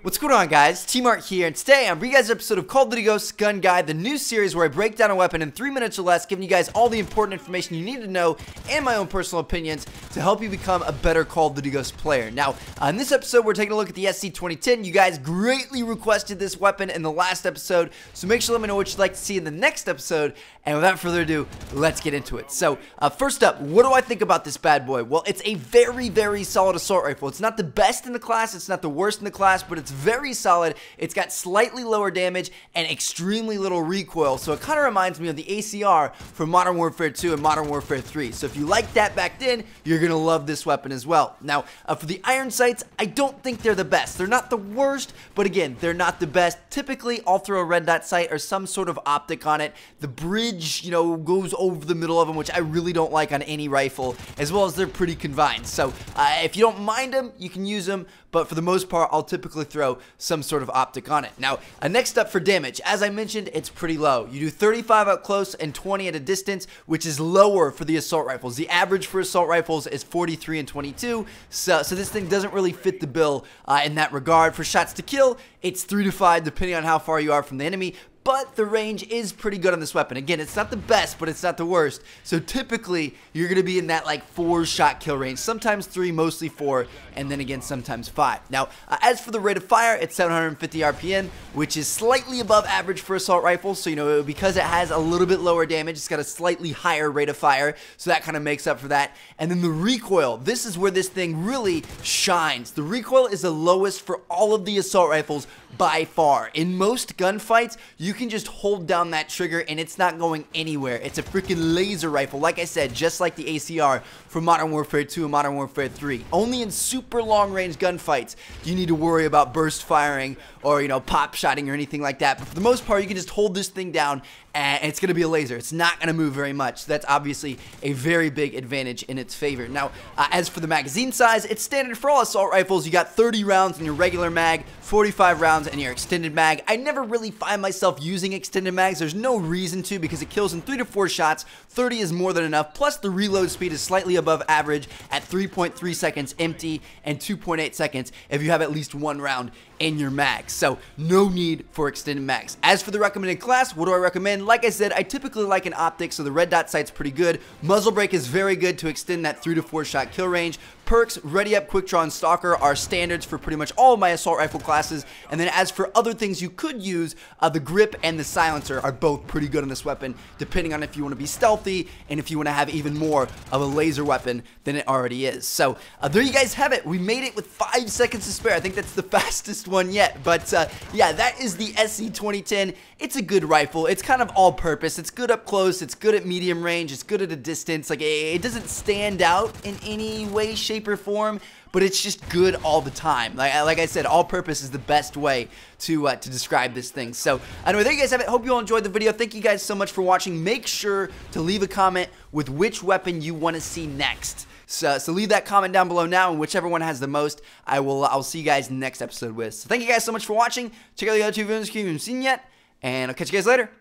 What's going on, guys? T-Mart here, and today I'm bringing you guys an episode of Call of Duty Ghosts Gun Guide, the new series where I break down a weapon in 3 minutes or less, giving you guys all the important information you need to know and my own personal opinions to help you become a better Call of Duty Ghosts player. Now, in this episode, we're taking a look at the SC-2010. You guys greatly requested this weapon in the last episode, so make sure to let me know what you'd like to see in the next episode, and without further ado, let's get into it. So, first up, what do I think about this bad boy? Well, it's a very, very solid assault rifle. It's not the best in the class, it's not the worst in the class, but it's very solid. It's got slightly lower damage and extremely little recoil, so it kind of reminds me of the ACR from Modern Warfare 2 and Modern Warfare 3. So if you liked that back then, you're gonna love this weapon as well. Now, for the iron sights, I don't think they're the best. They're not the worst, but again, they're not the best. Typically, I'll throw a red dot sight or some sort of optic on it. The bridge, you know, goes over the middle of them, which I really don't like on any rifle, as well as they're pretty confined. So if you don't mind them, you can use them, but for the most part, I'll typically throw some sort of optic on it. Now, next up for damage, as I mentioned, it's pretty low. You do 35 up close and 20 at a distance, which is lower for the assault rifles. The average for assault rifles is 43 and 22, so this thing doesn't really fit the bill in that regard. For shots to kill, it's 3 to 5 depending on how far you are from the enemy, but the range is pretty good on this weapon. Again, it's not the best, but it's not the worst. So typically, you're going to be in that like 4-shot kill range. Sometimes 3, mostly 4, and then again, sometimes 5. Now, as for the rate of fire, it's 750 RPM, which is slightly above average for assault rifles. So, you know, because it has a little bit lower damage, it's got a slightly higher rate of fire. So that kind of makes up for that. And then the recoil, this is where this thing really shines. The recoil is the lowest for all of the assault rifles by far. In most gunfights, you can just hold down that trigger and it's not going anywhere. It's a freaking laser rifle, like I said, just like the ACR from Modern Warfare 2 and Modern Warfare 3. Only in super long range gunfights do you need to worry about burst firing or, you know, pop shotting or anything like that. But for the most part, you can just hold this thing down and it's going to be a laser. It's not going to move very much. So that's obviously a very big advantage in its favor. Now, as for the magazine size, it's standard for all assault rifles. You got 30 rounds in your regular mag, 45 rounds in your extended mag. I never really find myself using extended mags. There's no reason to because it kills in 3 to 4 shots. 30 is more than enough. Plus, the reload speed is slightly above average at 3.3 seconds empty and 2.8 seconds if you have at least 1 round in your mag. So no need for extended mags. As for the recommended class, what do I recommend? Like I said, I typically like an optic, so the red dot sight's pretty good. Muzzle brake is very good to extend that 3 to 4 shot kill range. Perks, Ready Up, Quick Draw, and Stalker are standards for pretty much all of my assault rifle classes. And then as for other things you could use, the grip and the silencer are both pretty good on this weapon, depending on if you want to be stealthy and if you want to have even more of a laser weapon than it already is. So there you guys have it. We made it with 5 seconds to spare. I think that's the fastest one yet. But yeah, that is the SC-2010. It's a good rifle. It's kind of all-purpose. It's good up close. It's good at medium range. It's good at a distance. Like, it doesn't stand out in any way, shape, or form, but it's just good all the time. Like I said, all-purpose is the best way to describe this thing. So anyway, there you guys have it. Hope you all enjoyed the video. Thank you guys so much for watching. Make sure to leave a comment with which weapon you want to see next. So leave that comment down below now, and whichever one has the most, I'll see you guys in the next episode with. So thank you guys so much for watching. Check out the other 2 videos if you haven't seen yet, and I'll catch you guys later.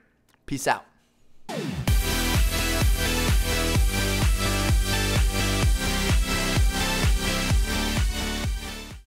Peace out.